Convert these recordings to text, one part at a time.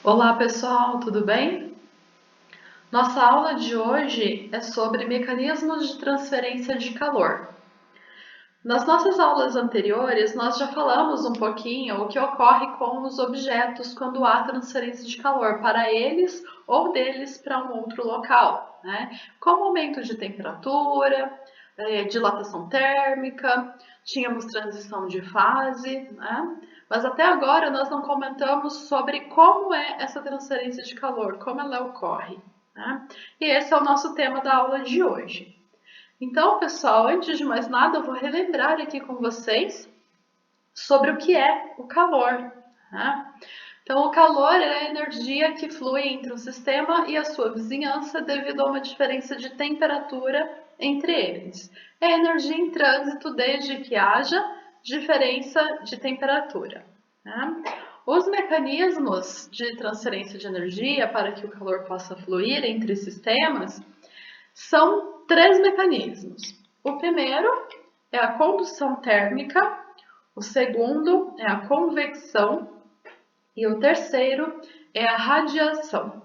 Olá pessoal, tudo bem? Nossa aula de hoje é sobre mecanismos de transferência de calor. Nas nossas aulas anteriores, nós já falamos um pouquinho o que ocorre com os objetos quando há transferência de calor para eles ou deles para um outro local, né? Como aumento de temperatura, dilatação térmica, tínhamos transição de fase, né? Mas até agora nós não comentamos sobre como é essa transferência de calor, como ela ocorre, né? E esse é o nosso tema da aula de hoje. Então, pessoal, antes de mais nada, eu vou relembrar aqui com vocês sobre o que é o calor, né? Então, o calor é a energia que flui entre um sistema e a sua vizinhança devido a uma diferença de temperatura entre eles. É energia em trânsito desde que haja diferença de temperatura, né? Os mecanismos de transferência de energia para que o calor possa fluir entre sistemas são três mecanismos. O primeiro é a condução térmica, o segundo é a convecção e o terceiro é a radiação.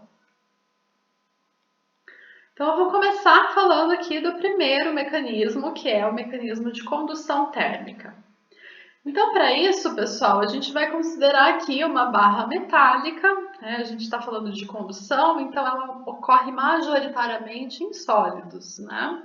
Então, eu vou começar falando aqui do primeiro mecanismo, que é o mecanismo de condução térmica. Então, para isso, pessoal, a gente vai considerar aqui uma barra metálica, né? A gente está falando de condução, então ela ocorre majoritariamente em sólidos, né?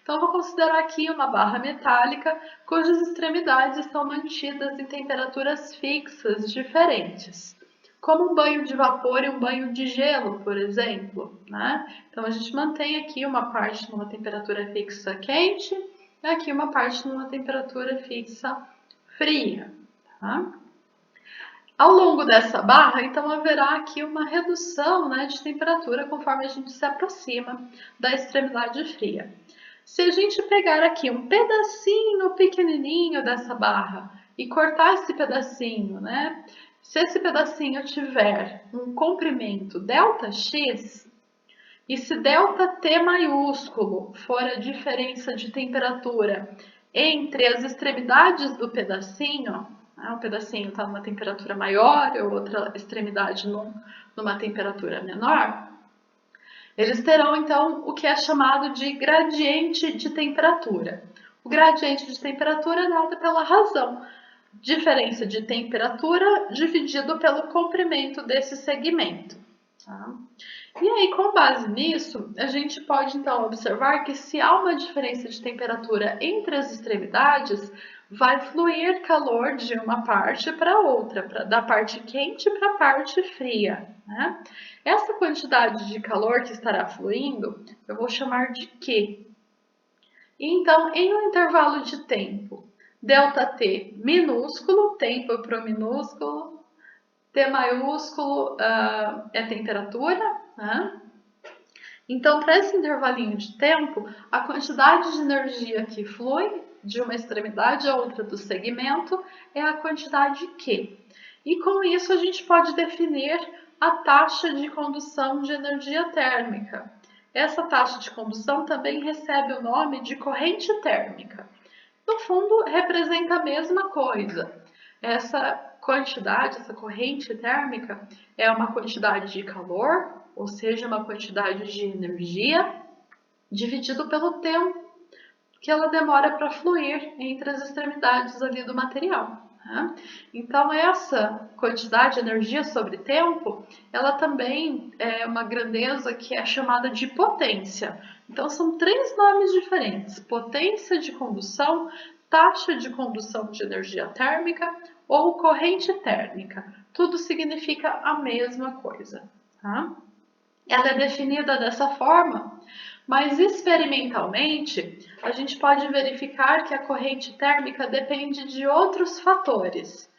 Então, eu vou considerar aqui uma barra metálica cujas extremidades estão mantidas em temperaturas fixas diferentes, como um banho de vapor e um banho de gelo, por exemplo, né? Então, a gente mantém aqui uma parte numa temperatura fixa quente e aqui uma parte numa temperatura fixa fria. Tá? Ao longo dessa barra, então, haverá aqui uma redução, né, de temperatura conforme a gente se aproxima da extremidade fria. Se a gente pegar aqui um pedacinho pequenininho dessa barra e cortar esse pedacinho, né, se esse pedacinho tiver um comprimento ΔX, e se ΔT maiúsculo for a diferença de temperatura entre as extremidades do pedacinho, né, um pedacinho está numa temperatura maior e outra extremidade numa temperatura menor, eles terão então o que é chamado de gradiente de temperatura. O gradiente de temperatura é dado pela razão, diferença de temperatura dividido pelo comprimento desse segmento. Tá? E aí, com base nisso, a gente pode então observar que se há uma diferença de temperatura entre as extremidades, vai fluir calor de uma parte para outra, da parte quente para a parte fria, né? Essa quantidade de calor que estará fluindo, eu vou chamar de Q. E então, em um intervalo de tempo, ΔT minúsculo, tempo para o minúsculo, T maiúsculo é temperatura, né? Então, para esse intervalinho de tempo, a quantidade de energia que flui de uma extremidade a outra do segmento é a quantidade Q. E com isso a gente pode definir a taxa de condução de energia térmica. Essa taxa de condução também recebe o nome de corrente térmica. No fundo, representa a mesma coisa. Essa quantidade, essa corrente térmica, é uma quantidade de calor, ou seja, uma quantidade de energia, dividido pelo tempo que ela demora para fluir entre as extremidades ali do material. Né? Então, essa quantidade de energia sobre tempo, ela também é uma grandeza que é chamada de potência. Então, são três nomes diferentes: potência de condução, taxa de condução de energia térmica ou corrente térmica. Tudo significa a mesma coisa. Tá? Ela é definida dessa forma, mas experimentalmente a gente pode verificar que a corrente térmica depende de outros fatores.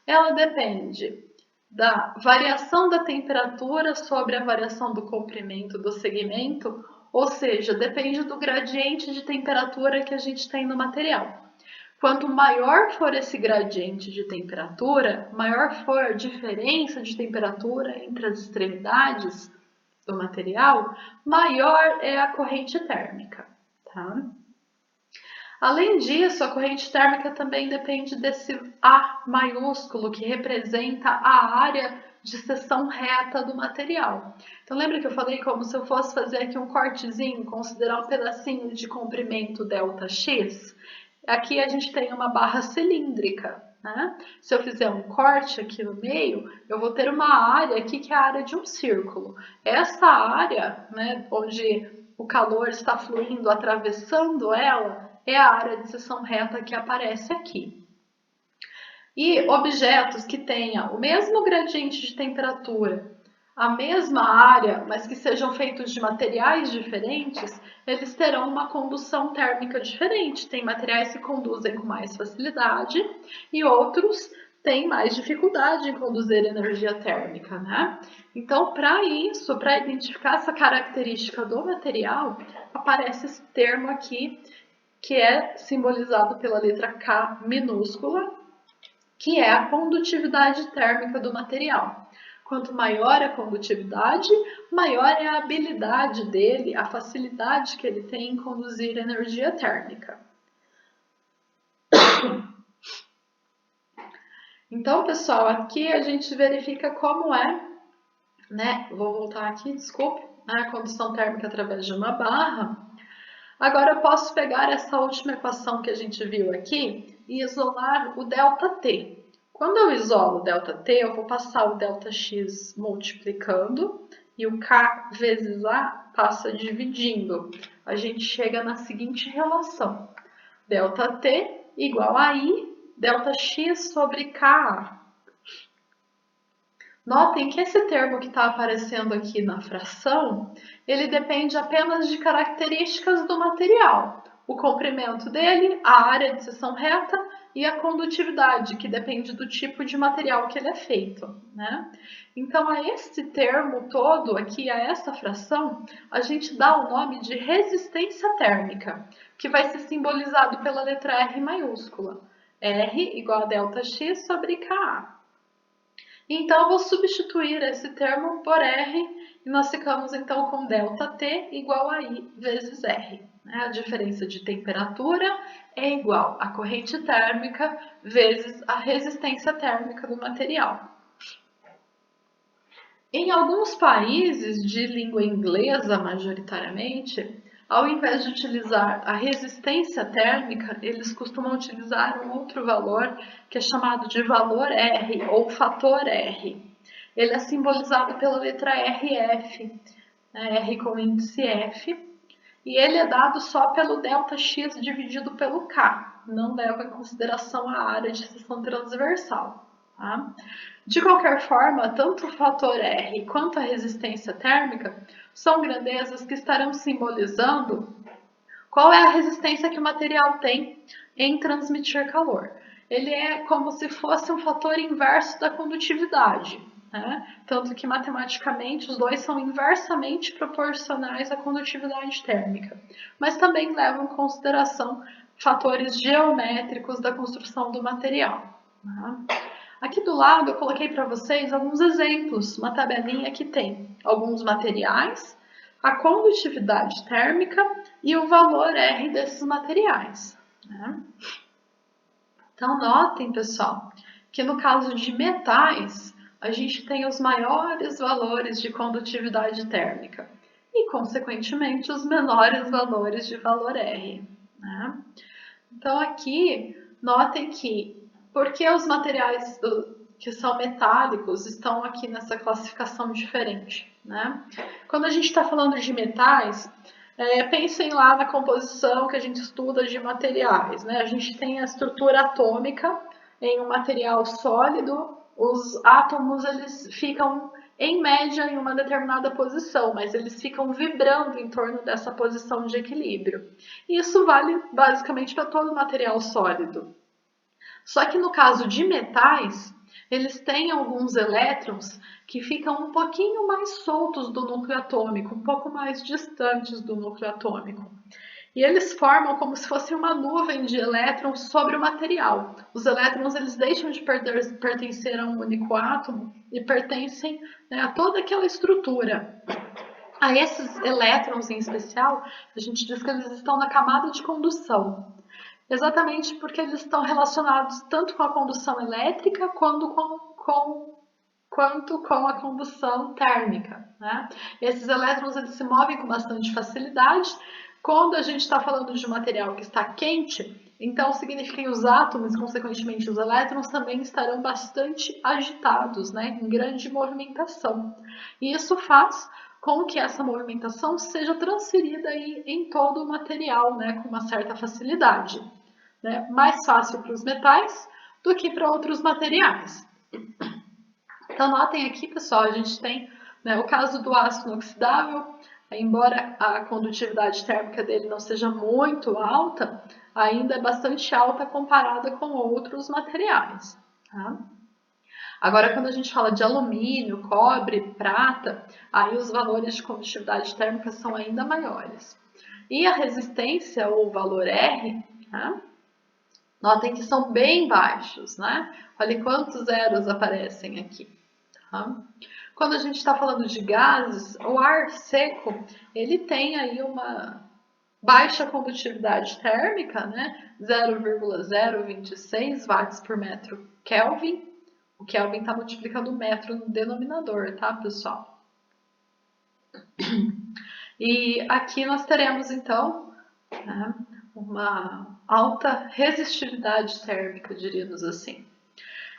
Ela depende da variação da temperatura sobre a variação do comprimento do segmento, ou seja, depende do gradiente de temperatura que a gente tem no material. Quanto maior for esse gradiente de temperatura, maior for a diferença de temperatura entre as extremidades do material, maior é a corrente térmica. Tá? Além disso, a corrente térmica também depende desse A maiúsculo, que representa a área de seção reta do material. Então lembra que eu falei como se eu fosse fazer aqui um cortezinho, considerar um pedacinho de comprimento ΔX? Aqui a gente tem uma barra cilíndrica, né? Se eu fizer um corte aqui no meio, eu vou ter uma área aqui que é a área de um círculo. Essa área, né, onde o calor está fluindo, atravessando ela, é a área de seção reta que aparece aqui. E objetos que tenham o mesmo gradiente de temperatura, a mesma área, mas que sejam feitos de materiais diferentes, eles terão uma condução térmica diferente. Tem materiais que conduzem com mais facilidade e outros têm mais dificuldade em conduzir energia térmica, né? Então, para isso, para identificar essa característica do material, aparece esse termo aqui, que é simbolizado pela letra K minúscula, que é a condutividade térmica do material. Quanto maior a condutividade, maior é a habilidade dele, a facilidade que ele tem em conduzir energia térmica. Então, pessoal, aqui a gente verifica como é, né? Vou voltar aqui, desculpe, a condução térmica através de uma barra. Agora eu posso pegar essa última equação que a gente viu aqui e isolar o ΔT. Quando eu isolo o ΔT, eu vou passar o ΔX multiplicando e o K vezes A passa dividindo. A gente chega na seguinte relação: ΔT igual a I, ΔX sobre KA. Notem que esse termo que está aparecendo aqui na fração, ele depende apenas de características do material. O comprimento dele, a área de seção reta e a condutividade, que depende do tipo de material que ele é feito, né? Então, a esse termo todo aqui, a essa fração, a gente dá o nome de resistência térmica, que vai ser simbolizado pela letra R maiúscula. R igual a ΔX sobre KA. Então, eu vou substituir esse termo por R e nós ficamos então com ΔT igual a I vezes R. A diferença de temperatura é igual à corrente térmica vezes a resistência térmica do material. Em alguns países de língua inglesa, majoritariamente, ao invés de utilizar a resistência térmica, eles costumam utilizar um outro valor que é chamado de valor R ou fator R. Ele é simbolizado pela letra RF, né? R com índice F, e ele é dado só pelo ΔX dividido pelo K, não leva em consideração a área de seção transversal. Tá? De qualquer forma, tanto o fator R quanto a resistência térmica são grandezas que estarão simbolizando qual é a resistência que o material tem em transmitir calor. Ele é como se fosse um fator inverso da condutividade, né? Tanto que matematicamente os dois são inversamente proporcionais à condutividade térmica, mas também levam em consideração fatores geométricos da construção do material. Né? Aqui do lado eu coloquei para vocês alguns exemplos, uma tabelinha que tem alguns materiais, a condutividade térmica e o valor R desses materiais. Né? Então notem, pessoal, que no caso de metais, a gente tem os maiores valores de condutividade térmica e, consequentemente, os menores valores de valor R. Né? Então aqui, notem que porque os materiais que são metálicos estão aqui nessa classificação diferente, né? Quando a gente está falando de metais, pensem lá na composição que a gente estuda de materiais, né? A gente tem a estrutura atômica em um material sólido, os átomos eles ficam em média em uma determinada posição, mas eles ficam vibrando em torno dessa posição de equilíbrio. E isso vale basicamente para todo material sólido. Só que no caso de metais, eles têm alguns elétrons que ficam um pouquinho mais soltos do núcleo atômico, um pouco mais distantes do núcleo atômico. E eles formam como se fosse uma nuvem de elétrons sobre o material. Os elétrons eles deixam de pertencer a um único átomo e pertencem, né, a toda aquela estrutura. A esses elétrons em especial, a gente diz que eles estão na camada de condução. exatamente porque eles estão relacionados tanto com a condução elétrica quanto com a combustão térmica, né? Esses elétrons eles se movem com bastante facilidade. Quando a gente está falando de um material que está quente, então significa que os átomos, consequentemente os elétrons, também estarão bastante agitados, né? Em grande movimentação. E isso faz com que essa movimentação seja transferida aí em todo o material, né? Com uma certa facilidade. Né? Mais fácil para os metais do que para outros materiais. Então, notem aqui, pessoal, a gente tem, né, o caso do aço inoxidável, embora a condutividade térmica dele não seja muito alta, ainda é bastante alta comparada com outros materiais. Tá? Agora, quando a gente fala de alumínio, cobre, prata, aí os valores de condutividade térmica são ainda maiores. E a resistência, ou o valor R, tá? Notem que são bem baixos, né? Olha quantos zeros aparecem aqui. Tá? Quando a gente está falando de gases, o ar seco, ele tem aí uma baixa condutividade térmica, né? 0,026 watts por metro Kelvin. O Kelvin está multiplicando o metro no denominador, tá, pessoal? E aqui nós teremos, então, né, uma alta resistividade térmica, diríamos assim.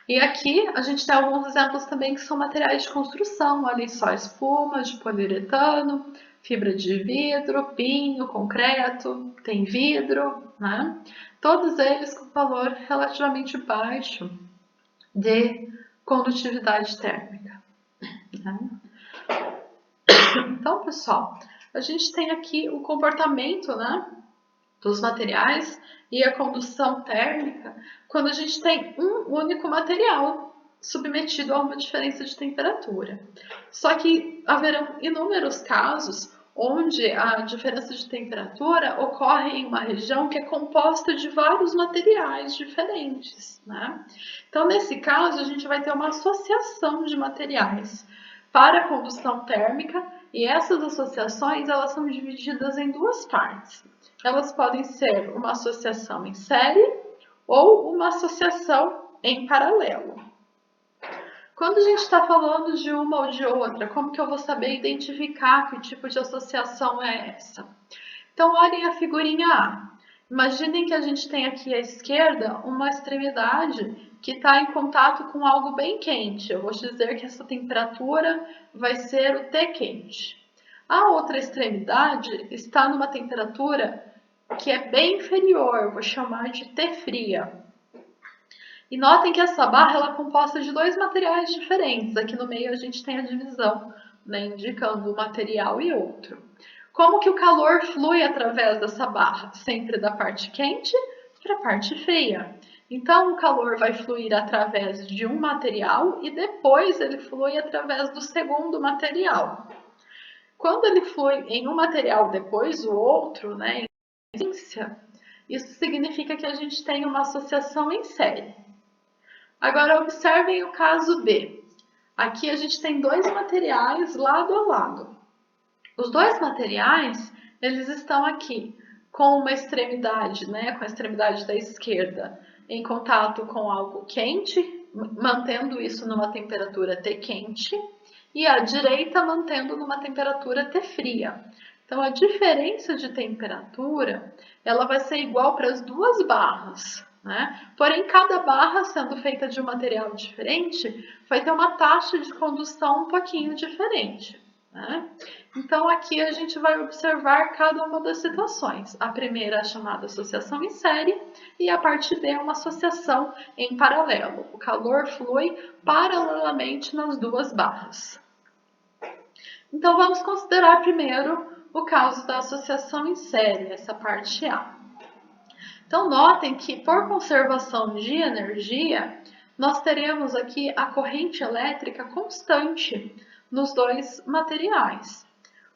E aqui a gente tem alguns exemplos também que são materiais de construção, olha só, espuma de poliuretano, fibra de vidro, pinho, concreto, tem vidro, né? Todos eles com valor relativamente baixo de condutividade térmica. Né? Então, pessoal, a gente tem aqui o comportamento, né, dos materiais e a condução térmica quando a gente tem um único material submetido a uma diferença de temperatura. Só que haverão inúmeros casos onde a diferença de temperatura ocorre em uma região que é composta de vários materiais diferentes, né? Então, nesse caso, a gente vai ter uma associação de materiais para a combustão térmica e essas associações elas são divididas em duas partes. Elas podem ser uma associação em série ou uma associação em paralelo. Quando a gente está falando de uma ou de outra, como que eu vou saber identificar que tipo de associação é essa? Então, olhem a figurinha A. Imaginem que a gente tem aqui à esquerda uma extremidade que está em contato com algo bem quente. Eu vou dizer que essa temperatura vai ser o T quente. A outra extremidade está numa temperatura que é bem inferior, eu vou chamar de T fria. E notem que essa barra ela é composta de dois materiais diferentes. Aqui no meio a gente tem a divisão, né, indicando um material e outro. Como que o calor flui através dessa barra? Sempre da parte quente para a parte fria. Então, o calor vai fluir através de um material e depois ele flui através do segundo material. Quando ele flui em um material depois o outro, né, isso significa que a gente tem uma associação em série. Agora, observem o caso B. Aqui a gente tem dois materiais lado a lado. Os dois materiais, eles estão aqui com uma extremidade, né, com a extremidade da esquerda em contato com algo quente, mantendo isso numa temperatura T quente, e a direita mantendo numa temperatura T fria. Então, a diferença de temperatura, ela vai ser igual para as duas barras, né? Porém, cada barra, sendo feita de um material diferente, vai ter uma taxa de condução um pouquinho diferente. Né? Então, aqui a gente vai observar cada uma das situações. A primeira é chamada associação em série e a parte B é uma associação em paralelo. O calor flui paralelamente nas duas barras. Então, vamos considerar primeiro o caso da associação em série, essa parte A. Então, notem que por conservação de energia, nós teremos aqui a corrente elétrica constante nos dois materiais.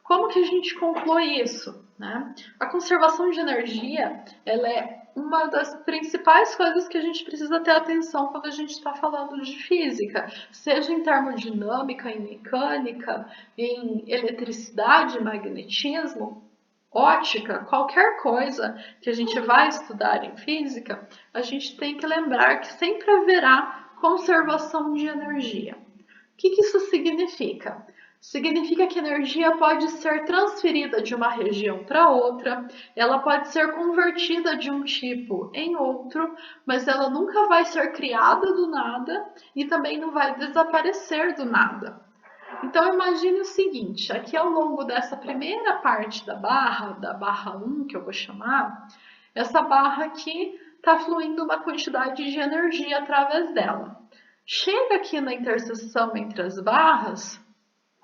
Como que a gente conclui isso? Né? A conservação de energia ela é uma das principais coisas que a gente precisa ter atenção quando a gente está falando de física, seja em termodinâmica, em mecânica, em eletricidade, magnetismo. ótica, qualquer coisa que a gente vai estudar em física, a gente tem que lembrar que sempre haverá conservação de energia. O que isso significa? Significa que a energia pode ser transferida de uma região para outra, ela pode ser convertida de um tipo em outro, mas ela nunca vai ser criada do nada e também não vai desaparecer do nada. Então imagine o seguinte, aqui ao longo dessa primeira parte da barra 1, que eu vou chamar, essa barra aqui está fluindo uma quantidade de energia através dela. Chega aqui na interseção entre as barras,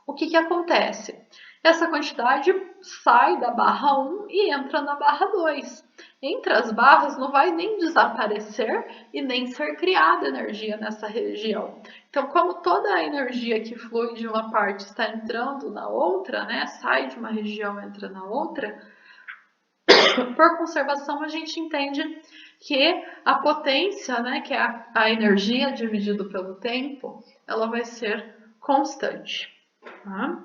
o que acontece? Essa quantidade sai da barra 1 e entra na barra 2. Entre as barras não vai nem desaparecer e nem ser criada energia nessa região. Então, como toda a energia que flui de uma parte está entrando na outra, né, sai de uma região e entra na outra, por conservação a gente entende que a potência, né, que é a energia dividido pelo tempo, ela vai ser constante. Tá?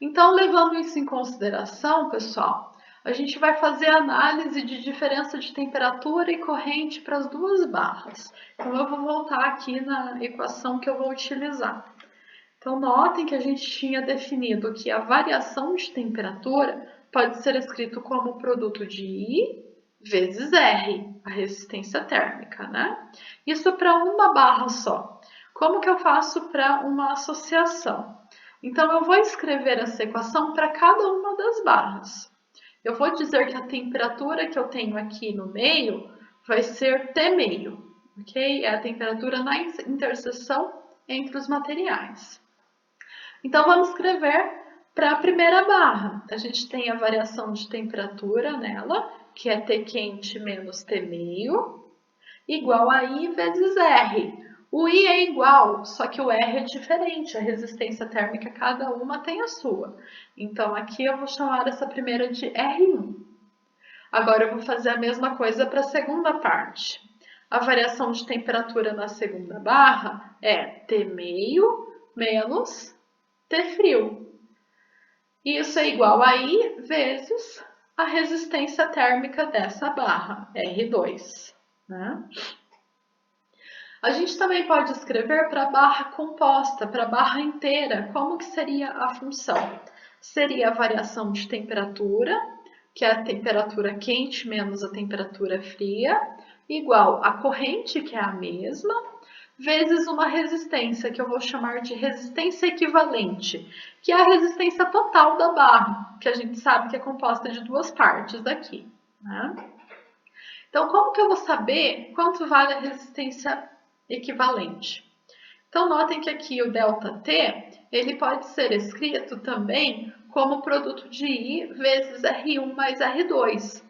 Então, levando isso em consideração, pessoal, a gente vai fazer análise de diferença de temperatura e corrente para as duas barras. Então, eu vou voltar aqui na equação que eu vou utilizar. Então, notem que a gente tinha definido que a variação de temperatura pode ser escrito como o produto de I vezes R, a resistência térmica, né? Isso para uma barra só. Como que eu faço para uma associação? Então, eu vou escrever essa equação para cada uma das barras. Eu vou dizer que a temperatura que eu tenho aqui no meio vai ser T meio, ok? É a temperatura na interseção entre os materiais. Então, vamos escrever para a primeira barra. A gente tem a variação de temperatura nela, que é T quente menos T meio, igual a I vezes R. O I é igual, só que o R é diferente, a resistência térmica cada uma tem a sua. Então, aqui eu vou chamar essa primeira de R1. Agora, eu vou fazer a mesma coisa para a segunda parte. A variação de temperatura na segunda barra é T meio menos T frio. Isso é igual a I vezes a resistência térmica dessa barra, R2. Né? A gente também pode escrever para a barra composta, para a barra inteira, como que seria a função? Seria a variação de temperatura, que é a temperatura quente menos a temperatura fria, igual a corrente, que é a mesma, vezes uma resistência, que eu vou chamar de resistência equivalente, que é a resistência total da barra, que a gente sabe que é composta de duas partes daqui. Né? Então, como que eu vou saber quanto vale a resistência equivalente? Então, notem que aqui o ΔT, ele pode ser escrito também como produto de I vezes R1 mais R2.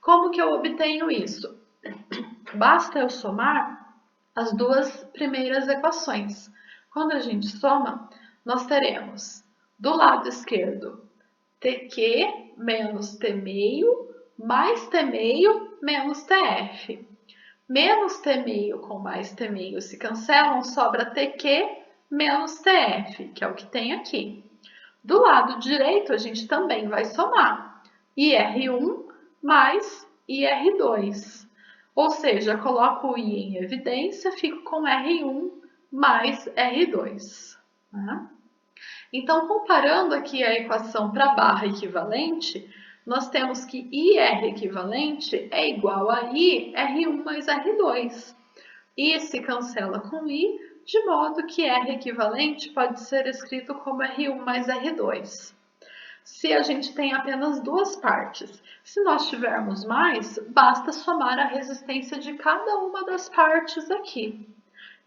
Como que eu obtenho isso? Basta eu somar as duas primeiras equações. Quando a gente soma, nós teremos do lado esquerdo TQ menos T meio mais T meio menos TF. Menos T meio com mais T meio se cancelam, sobra TQ menos TF, que é o que tem aqui. Do lado direito, a gente também vai somar IR1 mais IR2. Ou seja, coloco o I em evidência, fico com R1 mais R2. Né? Então, comparando aqui a equação para barra equivalente, nós temos que IR equivalente é igual a I R1 mais R2. I se cancela com I, de modo que R equivalente pode ser escrito como R1 mais R2. Se a gente tem apenas duas partes, se nós tivermos mais, basta somar a resistência de cada uma das partes aqui.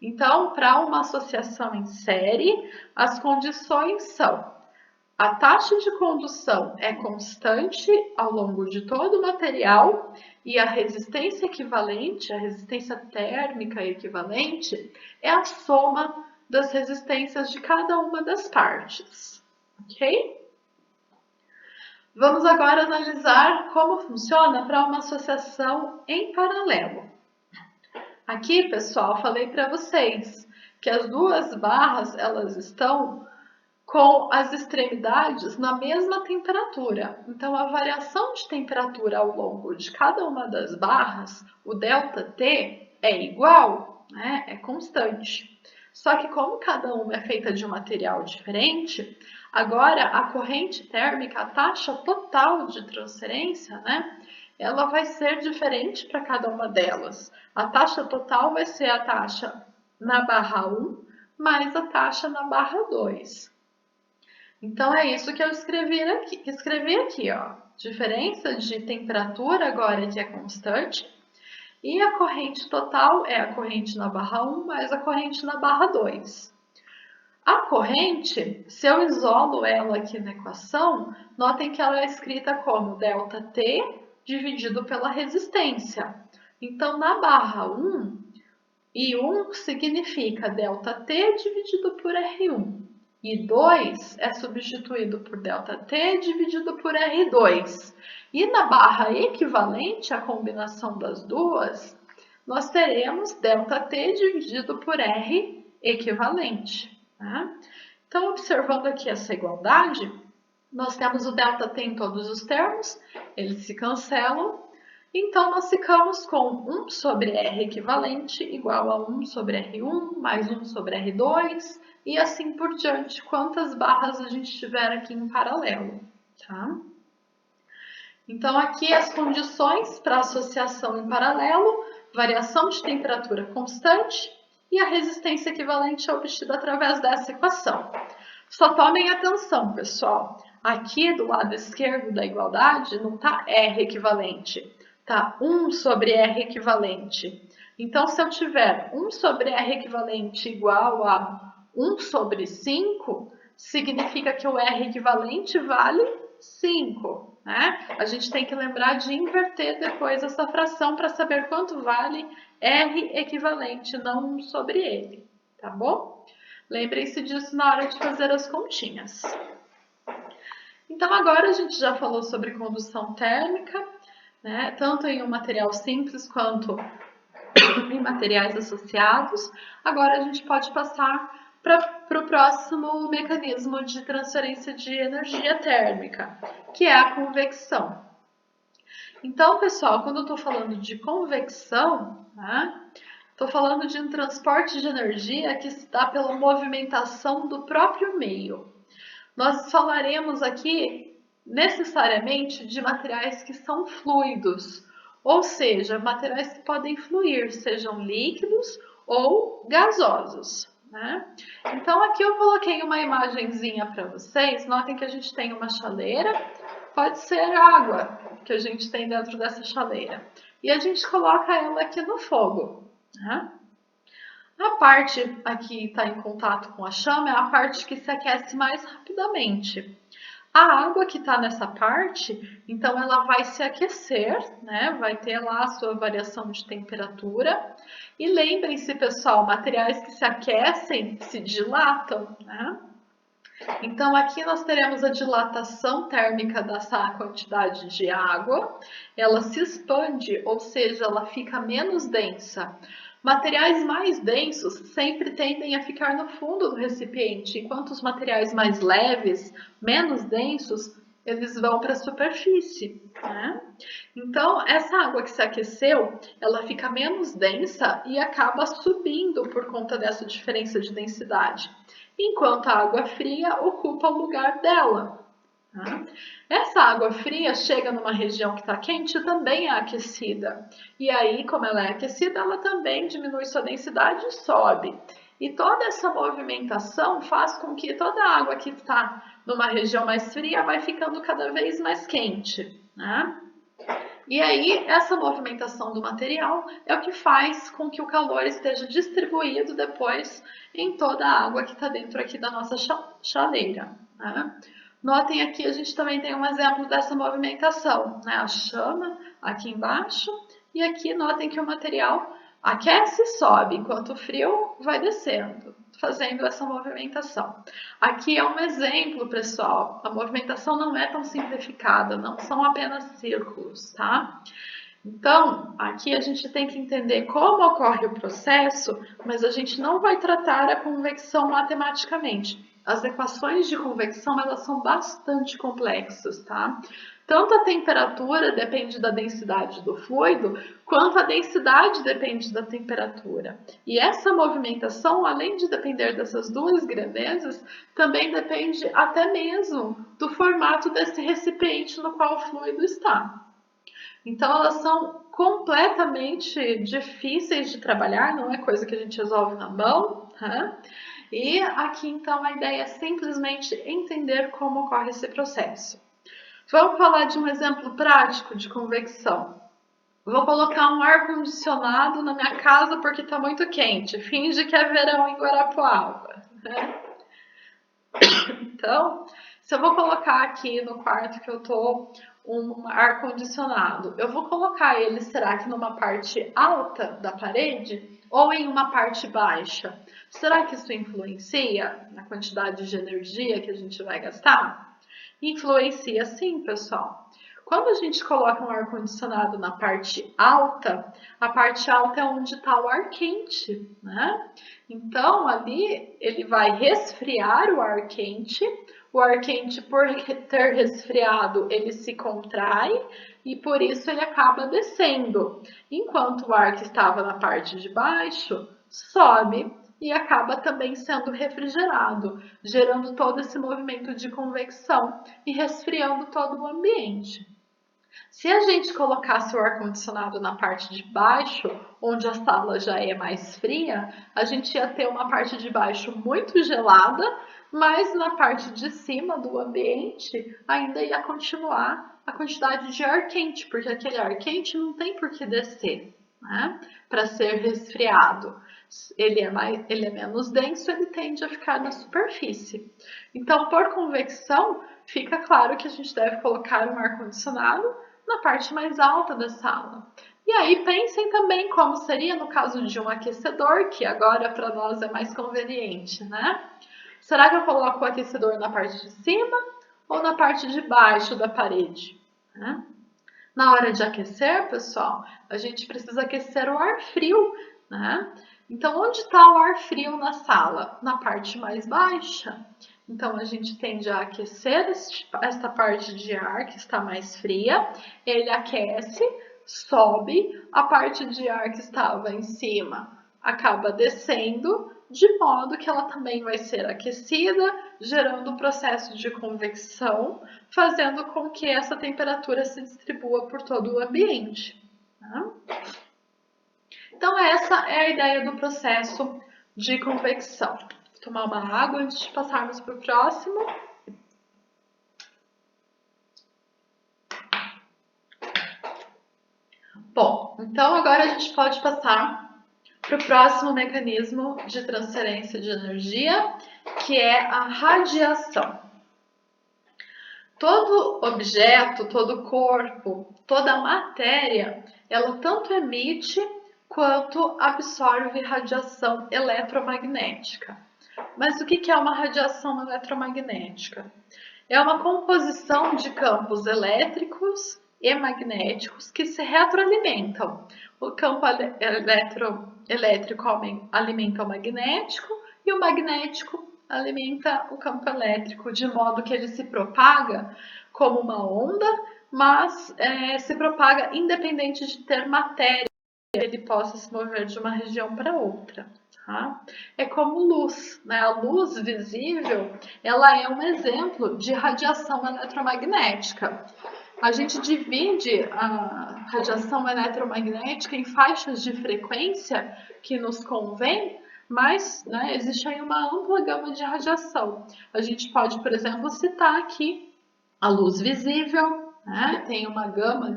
Então, para uma associação em série, as condições são: a taxa de condução é constante ao longo de todo o material e a resistência equivalente, a resistência térmica equivalente, é a soma das resistências de cada uma das partes. Ok? Vamos agora analisar como funciona para uma associação em paralelo. Aqui, pessoal, falei para vocês que as duas barras elas estão com as extremidades na mesma temperatura. Então, a variação de temperatura ao longo de cada uma das barras, o ΔT, é igual, né? É constante. Só que como cada uma é feita de um material diferente, agora a corrente térmica, a taxa total de transferência, né? Ela vai ser diferente para cada uma delas. A taxa total vai ser a taxa na barra 1 mais a taxa na barra 2. Então é isso que eu escrevi aqui, ó. Diferença de temperatura agora que é constante e a corrente total é a corrente na barra 1 mais a corrente na barra 2. A corrente, se eu isolo ela aqui na equação, notem que ela é escrita como ΔT dividido pela resistência. Então, na barra 1, I1 significa ΔT dividido por R1. E 2 é substituído por ΔT dividido por R2. E na barra equivalente, a combinação das duas, nós teremos ΔT dividido por R equivalente. Tá? Então, observando aqui essa igualdade, nós temos o ΔT em todos os termos, eles se cancelam. Então, nós ficamos com 1 sobre R equivalente igual a 1 sobre R1 mais 1 sobre R2 e assim por diante, quantas barras a gente tiver aqui em paralelo, tá? Então, aqui as condições para associação em paralelo, variação de temperatura constante e a resistência equivalente é obtida através dessa equação. Só tomem atenção, pessoal. Aqui do lado esquerdo da igualdade não está R equivalente, está 1 sobre R equivalente. Então, se eu tiver 1 sobre R equivalente igual a 1 sobre 5, significa que o R equivalente vale 5. Né? A gente tem que lembrar de inverter depois essa fração para saber quanto vale R equivalente, não 1 sobre ele, tá bom? Lembrem-se disso na hora de fazer as continhas. Então, agora a gente já falou sobre condução térmica, né? Tanto em um material simples quanto em materiais associados. Agora a gente pode passar para o próximo mecanismo de transferência de energia térmica, que é a convecção. Então, pessoal, quando eu estou falando de convecção, né, estou falando de um transporte de energia que se dá pela movimentação do próprio meio. Nós falaremos aqui necessariamente de materiais que são fluidos, ou seja, materiais que podem fluir, sejam líquidos ou gasosos. Né? Então, aqui eu coloquei uma imagenzinha para vocês. Notem que a gente tem uma chaleira, pode ser água que a gente tem dentro dessa chaleira. E a gente coloca ela aqui no fogo. Né? A parte aqui está em contato com a chama é a parte que se aquece mais rapidamente. A água que está nessa parte, então ela vai se aquecer, né? Vai ter lá a sua variação de temperatura. E lembrem-se, pessoal, materiais que se aquecem se dilatam, né? Então, aqui nós teremos a dilatação térmica dessa quantidade de água. Ela se expande, ou seja, ela fica menos densa. Materiais mais densos sempre tendem a ficar no fundo do recipiente, enquanto os materiais mais leves, menos densos, eles vão para a superfície. Né? Então, essa água que se aqueceu, ela fica menos densa e acaba subindo por conta dessa diferença de densidade, enquanto a água fria ocupa o lugar dela. Tá? Essa água fria chega numa região que está quente e também é aquecida. E aí, como ela é aquecida, ela também diminui sua densidade e sobe. E toda essa movimentação faz com que toda a água que está numa região mais fria vai ficando cada vez mais quente. Né? E aí, essa movimentação do material é o que faz com que o calor esteja distribuído depois em toda a água que está dentro aqui da nossa chaleira. Né? Notem aqui, a gente também tem um exemplo dessa movimentação, né? A chama aqui embaixo e aqui notem que o material aquece e sobe, enquanto o frio vai descendo, fazendo essa movimentação. Aqui é um exemplo, pessoal. A movimentação não é tão simplificada, não são apenas círculos, tá? Então, aqui a gente tem que entender como ocorre o processo, mas a gente não vai tratar a convecção matematicamente. as equações de convecção, elas são bastante complexas, tá? Tanto a temperatura depende da densidade do fluido, quanto a densidade depende da temperatura. E essa movimentação, além de depender dessas duas grandezas, também depende até mesmo do formato desse recipiente no qual o fluido está. Então, elas são completamente difíceis de trabalhar, não é coisa que a gente resolve na mão, tá? E aqui, então, a ideia é simplesmente entender como ocorre esse processo. Vamos falar de um exemplo prático de convecção. Vou colocar um ar-condicionado na minha casa porque está muito quente. Finge que é verão em Guarapuava. Né? Então, se eu vou colocar aqui no quarto que eu tô um ar-condicionado, eu vou colocar ele, será que numa parte alta da parede ou em uma parte baixa? Será que isso influencia na quantidade de energia que a gente vai gastar? Influencia sim, pessoal. Quando a gente coloca um ar-condicionado na parte alta, a parte alta é onde está o ar quente, né? Então, ali ele vai resfriar o ar quente, por ter resfriado, ele se contrai e por isso ele acaba descendo, enquanto o ar que estava na parte de baixo sobe e acaba também sendo refrigerado, gerando todo esse movimento de convecção e resfriando todo o ambiente. Se a gente colocasse o ar-condicionado na parte de baixo, onde a sala já é mais fria, a gente ia ter uma parte de baixo muito gelada, mas na parte de cima do ambiente ainda ia continuar a quantidade de ar quente, porque aquele ar quente não tem por que descer, né? Para ser resfriado. Ele é menos denso, ele tende a ficar na superfície. Então, por convecção, fica claro que a gente deve colocar um ar-condicionado na parte mais alta da sala. E aí pensem também como seria no caso de um aquecedor, que agora para nós é mais conveniente, né? Será que eu coloco o aquecedor na parte de cima ou na parte de baixo da parede? Né? Na hora de aquecer, pessoal, a gente precisa aquecer o ar frio, né? Então, onde está o ar frio na sala? Na parte mais baixa. Então, a gente tende a aquecer esta parte de ar que está mais fria, ele aquece, sobe, a parte de ar que estava em cima acaba descendo, de modo que ela também vai ser aquecida, gerando o processo de convecção, fazendo com que essa temperatura se distribua por todo o ambiente. Tá? Então, essa é a ideia do processo de convecção. Vou tomar uma água antes de passarmos para o próximo. Bom, então agora a gente pode passar para o próximo mecanismo de transferência de energia, que é a radiação. Todo objeto, todo corpo, toda matéria, ela tanto emite quanto absorve radiação eletromagnética. Mas o que é uma radiação eletromagnética? É uma composição de campos elétricos e magnéticos que se retroalimentam. O campo elétrico alimenta o magnético e o magnético alimenta o campo elétrico, de modo que ele se propaga como uma onda, mas se propaga independente de ter matéria, ele possa se mover de uma região para outra. Tá? É como luz, né? A luz visível, ela é um exemplo de radiação eletromagnética. A gente divide a radiação eletromagnética em faixas de frequência que nos convém, mas né, existe aí uma ampla gama de radiação. A gente pode, por exemplo, citar aqui a luz visível, né? Tem uma gama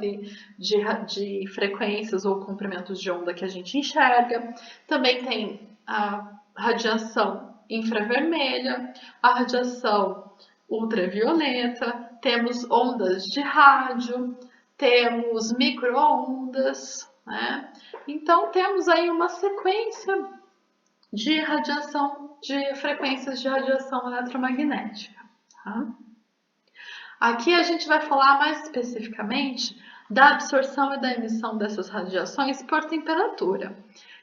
de frequências ou comprimentos de onda que a gente enxerga. Também tem a radiação infravermelha, a radiação ultravioleta, temos ondas de rádio, temos micro-ondas, né? Então temos aí uma sequência de radiação, de frequências de radiação eletromagnética. Tá? Aqui a gente vai falar mais especificamente da absorção e da emissão dessas radiações por temperatura.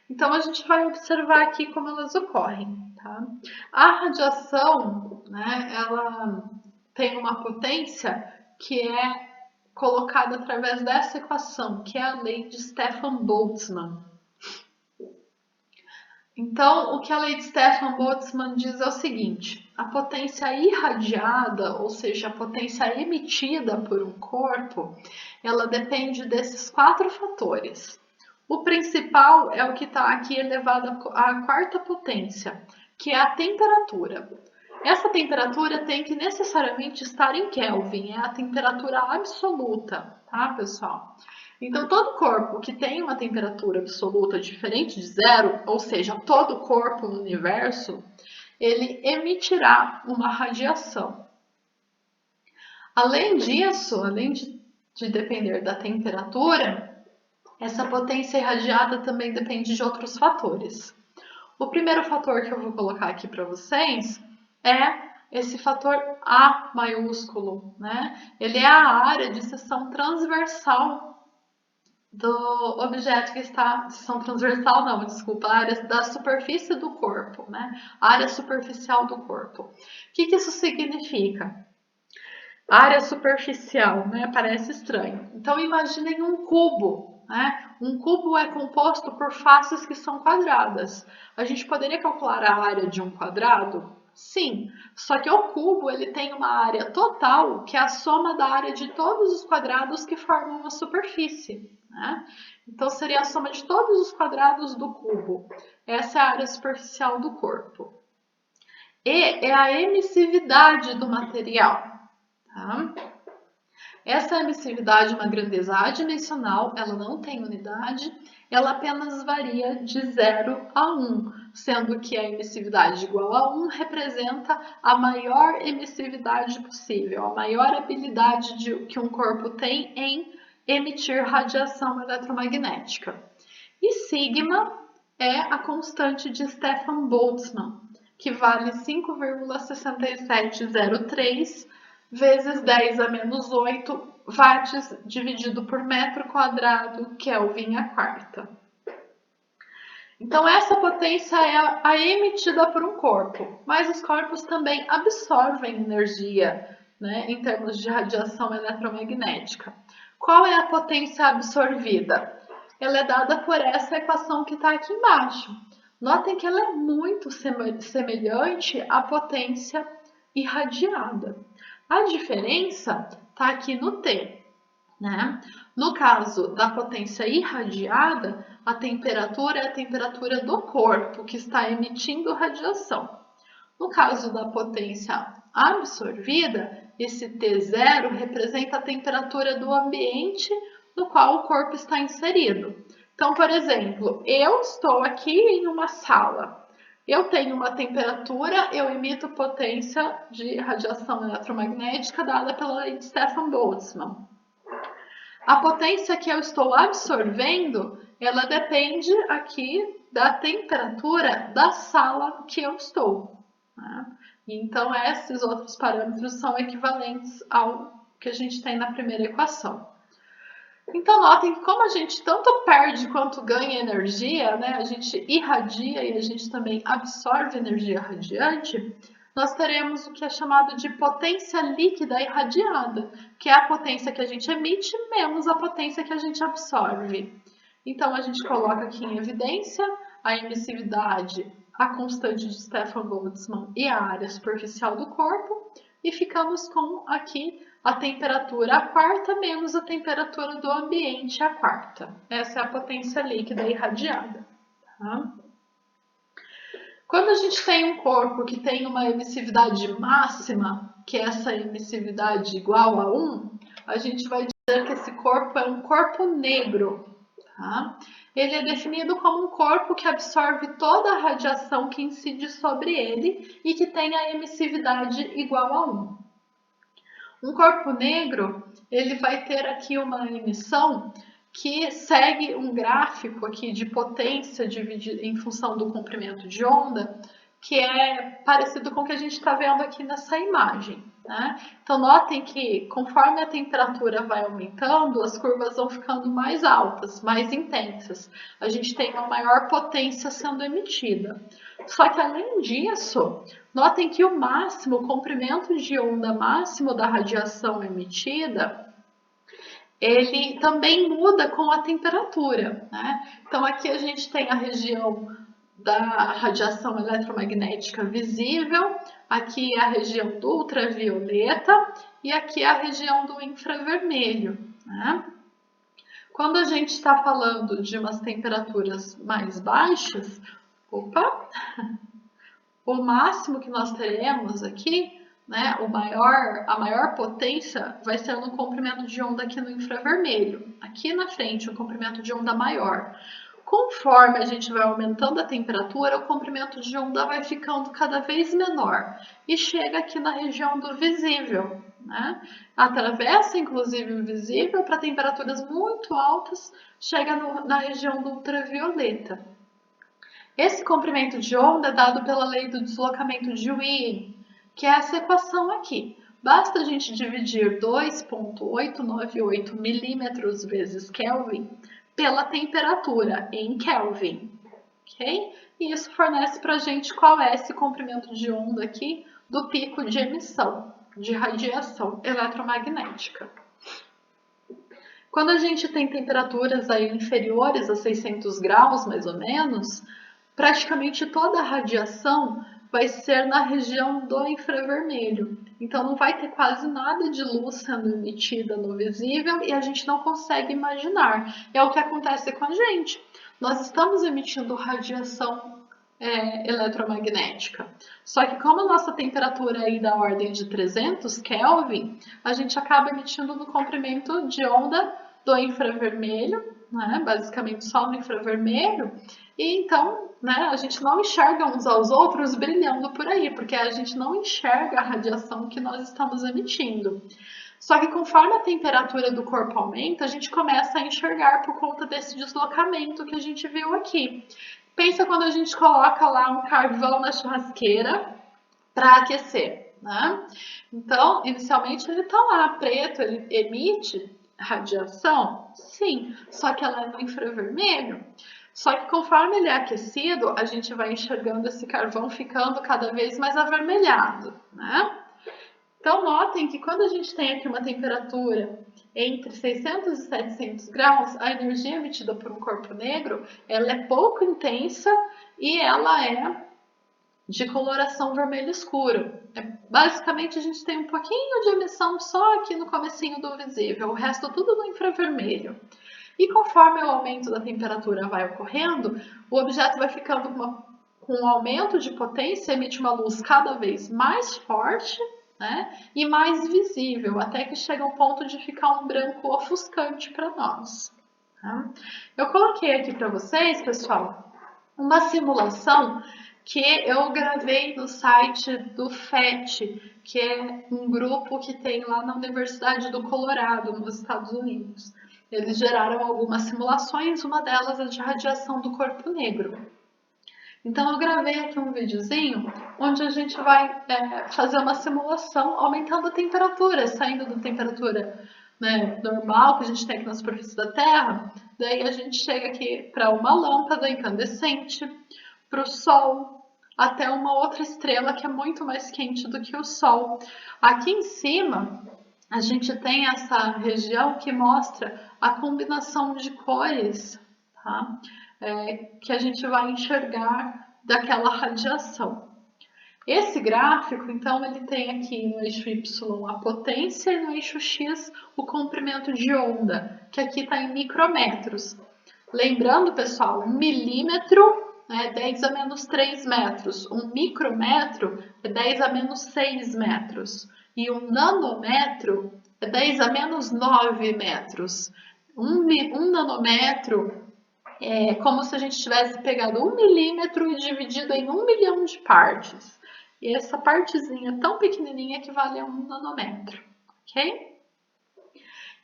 Então, a gente vai observar aqui como elas ocorrem, tá? A radiação, né, ela tem uma potência que é colocada através dessa equação, que é a lei de Stefan-Boltzmann. Então, o que a lei de Stefan-Boltzmann diz é o seguinte: a potência irradiada, ou seja, a potência emitida por um corpo, ela depende desses 4 fatores. O principal é o que está aqui elevado à quarta potência, que é a temperatura. Essa temperatura tem que necessariamente estar em Kelvin, é a temperatura absoluta, tá, pessoal? Então, todo corpo que tem uma temperatura absoluta diferente de zero, ou seja, todo corpo no universo, ele emitirá uma radiação. Além disso, além de depender da temperatura, essa potência irradiada também depende de outros fatores. O primeiro fator que eu vou colocar aqui para vocês é esse fator A maiúsculo, né? Ele é a área de seção transversal do objeto que está, seção transversal não, desculpa, a área da superfície do corpo, né? A área superficial do corpo. O que isso significa? Área superficial, né? Parece estranho. Então imaginem um cubo, né? Um cubo é composto por faces que são quadradas. A gente poderia calcular a área de um quadrado? Sim, só que o cubo ele tem uma área total que é a soma da área de todos os quadrados que formam a superfície, né? Então seria a soma de todos os quadrados do cubo. Essa é a área superficial do corpo. E é a emissividade do material. Tá? Essa emissividade é uma grandeza adimensional, ela não tem unidade, ela apenas varia de 0 a 1, sendo que a emissividade igual a 1 representa a maior emissividade possível, a maior habilidade que um corpo tem em emitir radiação eletromagnética. E sigma é a constante de Stefan-Boltzmann, que vale 5,6703 vezes 10 a menos 8 watts dividido por metro quadrado, Kelvin a quarta. Então, essa potência é a emitida por um corpo, mas os corpos também absorvem energia, né, em termos de radiação eletromagnética. Qual é a potência absorvida? Ela é dada por essa equação que está aqui embaixo. Notem que ela é muito semelhante à potência irradiada. A diferença está aqui no T, né? No caso da potência irradiada, a temperatura é a temperatura do corpo que está emitindo radiação. No caso da potência absorvida, esse T0 representa a temperatura do ambiente no qual o corpo está inserido. Então, por exemplo, eu estou aqui em uma sala. Eu tenho uma temperatura, eu emito potência de radiação eletromagnética dada pela lei de Stefan-Boltzmann. A potência que eu estou absorvendo, ela depende aqui da temperatura da sala que eu estou. Né? Então, esses outros parâmetros são equivalentes ao que a gente tem na primeira equação. Então, notem que como a gente tanto perde quanto ganha energia, né? A gente irradia e a gente também absorve energia radiante, nós teremos o que é chamado de potência líquida irradiada, que é a potência que a gente emite menos a potência que a gente absorve. Então, a gente coloca aqui em evidência a emissividade, a constante de Stefan-Boltzmann e a área superficial do corpo, e ficamos com aqui a temperatura a quarta menos a temperatura do ambiente a quarta. Essa é a potência líquida irradiada. Tá? Quando a gente tem um corpo que tem uma emissividade máxima, que é essa emissividade igual a 1, a gente vai dizer que esse corpo é um corpo negro. Tá? Ele é definido como um corpo que absorve toda a radiação que incide sobre ele e que tem a emissividade igual a 1. Um corpo negro, ele vai ter aqui uma emissão que segue um gráfico aqui de potência dividido em função do comprimento de onda, que é parecido com o que a gente está vendo aqui nessa imagem, né? Então, notem que conforme a temperatura vai aumentando, as curvas vão ficando mais altas, mais intensas. A gente tem uma maior potência sendo emitida. Só que, além disso, notem que o máximo, o comprimento de onda máximo da radiação emitida, ele também muda com a temperatura, né? Então, aqui a gente tem a região da radiação eletromagnética visível, aqui a região do ultravioleta e aqui a região do infravermelho, né? Quando a gente está falando de umas temperaturas mais baixas, o máximo que nós teremos aqui, né, a maior potência vai ser no comprimento de onda aqui no infravermelho. Aqui na frente, o comprimento de onda maior. Conforme a gente vai aumentando a temperatura, o comprimento de onda vai ficando cada vez menor e chega aqui na região do visível, né? Atravessa inclusive o visível para temperaturas muito altas, chega na região do ultravioleta. Esse comprimento de onda é dado pela lei do deslocamento de Wien, que é essa equação aqui. Basta a gente dividir 2,898 milímetros vezes Kelvin pela temperatura em Kelvin, ok? E isso fornece para a gente qual é esse comprimento de onda aqui do pico de emissão de radiação eletromagnética. Quando a gente tem temperaturas aí inferiores a 600 graus, mais ou menos, praticamente toda a radiação vai ser na região do infravermelho. Então não vai ter quase nada de luz sendo emitida no visível e a gente não consegue imaginar. É o que acontece com a gente. Nós estamos emitindo radiação eletromagnética. Só que como a nossa temperatura é aí da ordem de 300 Kelvin, a gente acaba emitindo no comprimento de onda do infravermelho, né? Basicamente só no infravermelho, e então, né, a gente não enxerga uns aos outros brilhando por aí, porque a gente não enxerga a radiação que nós estamos emitindo. Só que conforme a temperatura do corpo aumenta, a gente começa a enxergar por conta desse deslocamento que a gente viu aqui. Pensa quando a gente coloca lá um carvão na churrasqueira para aquecer, né? Então, inicialmente ele está lá preto, ele emite radiação? Sim, só que ela é no infravermelho. Só que conforme ele é aquecido, a gente vai enxergando esse carvão ficando cada vez mais avermelhado, né? Então, notem que quando a gente tem aqui uma temperatura entre 600 e 700 graus, a energia emitida por um corpo negro, ela é pouco intensa e ela é de coloração vermelho escuro. Basicamente, a gente tem um pouquinho de emissão só aqui no comecinho do visível, o resto tudo no infravermelho. E conforme o aumento da temperatura vai ocorrendo, o objeto vai ficando com um aumento de potência, emite uma luz cada vez mais forte, né, e mais visível, até que chega ao ponto de ficar um branco ofuscante para nós. Tá? Eu coloquei aqui para vocês, pessoal, uma simulação que eu gravei no site do FET, que é um grupo que tem lá na Universidade do Colorado, nos Estados Unidos. Eles geraram algumas simulações, uma delas é de radiação do corpo negro. Então eu gravei aqui um videozinho onde a gente vai fazer uma simulação aumentando a temperatura, saindo da temperatura, né, normal que a gente tem aqui na superfície da Terra, daí a gente chega aqui para uma lâmpada incandescente, para o Sol, até uma outra estrela que é muito mais quente do que o Sol. Aqui em cima a gente tem essa região que mostra a combinação de cores, tá? Que a gente vai enxergar daquela radiação. Esse gráfico, então, ele tem aqui no eixo Y a potência e no eixo X o comprimento de onda, que aqui está em micrometros. Lembrando, pessoal, 1 milímetro é 10 a menos 3 metros, 1 micrometro é 10 a menos 6 metros e 1 nanômetro é 10 a menos 9 metros. 1 nanômetro é como se a gente tivesse pegado 1 milímetro e dividido em 1 milhão de partes. E essa partezinha tão pequenininha equivale a 1 nanômetro, ok?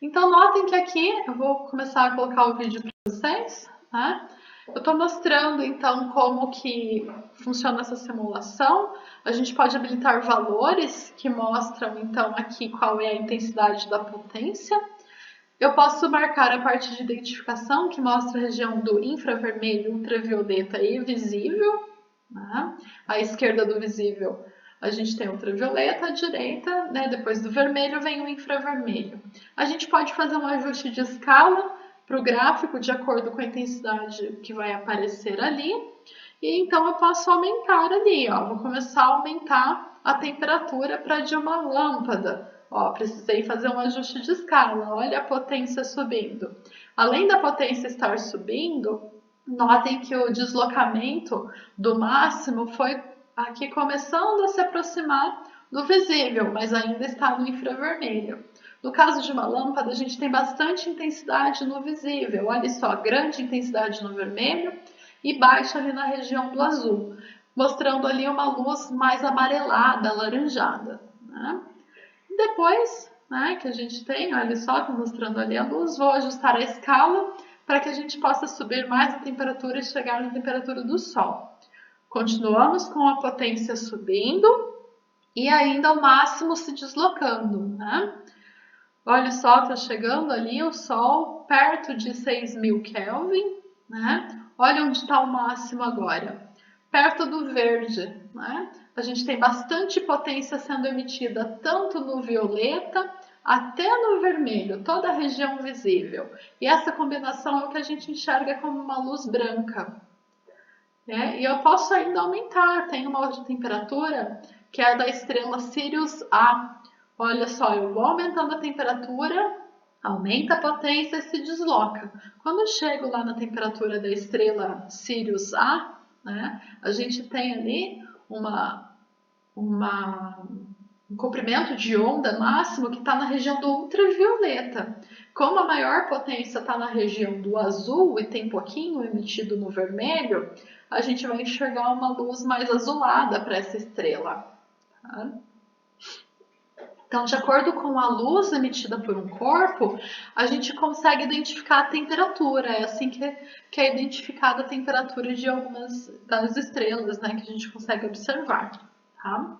Então, notem que aqui, eu vou começar a colocar o vídeo para vocês, tá? Eu estou mostrando então como que funciona essa simulação. A gente pode habilitar valores que mostram então aqui qual é a intensidade da potência. Eu posso marcar a parte de identificação que mostra a região do infravermelho, ultravioleta e visível. Né? À esquerda do visível a gente tem o ultravioleta, à direita, né, depois do vermelho vem o infravermelho. A gente pode fazer um ajuste de escala para o gráfico de acordo com a intensidade que vai aparecer ali. E então eu posso aumentar ali, ó. Vou começar a aumentar a temperatura para de uma lâmpada. Ó, precisei fazer um ajuste de escala. Olha a potência subindo. Além da potência estar subindo, notem que o deslocamento do máximo foi aqui começando a se aproximar do visível, mas ainda está no infravermelho. No caso de uma lâmpada, a gente tem bastante intensidade no visível. Olha só, grande intensidade no vermelho e baixa ali na região do azul, mostrando ali uma luz mais amarelada, alaranjada. Né? Depois, né, que a gente tem, olha só, estou mostrando ali a luz, vou ajustar a escala para que a gente possa subir mais a temperatura e chegar na temperatura do Sol. Continuamos com a potência subindo e ainda o máximo se deslocando, né? Olha só, está chegando ali o Sol perto de 6.000 Kelvin, né? Olha onde está o máximo agora, perto do verde, né? A gente tem bastante potência sendo emitida tanto no violeta até no vermelho, toda a região visível. E essa combinação é o que a gente enxerga como uma luz branca. E eu posso ainda aumentar, tem uma outra temperatura que é da estrela Sirius A. Olha só, eu vou aumentando a temperatura, aumenta a potência e se desloca. Quando eu chego lá na temperatura da estrela Sirius A, né, a gente tem ali um comprimento de onda máximo que está na região do ultravioleta. Como a maior potência está na região do azul e tem pouquinho emitido no vermelho, a gente vai enxergar uma luz mais azulada para essa estrela. Tá? Então, de acordo com a luz emitida por um corpo, a gente consegue identificar a temperatura. É assim que é identificada a temperatura de algumas das estrelas, né, que a gente consegue observar. Tá?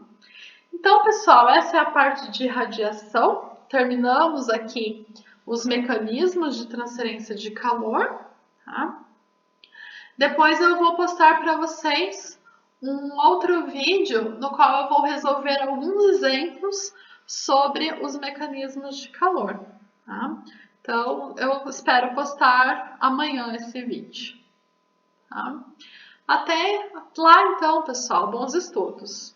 Então, pessoal, essa é a parte de radiação. Terminamos aqui os mecanismos de transferência de calor. Tá? Depois eu vou postar para vocês um outro vídeo no qual eu vou resolver alguns exemplos sobre os mecanismos de calor. Tá? Então, eu espero postar amanhã esse vídeo. Tá? Até lá então, pessoal. Bons estudos!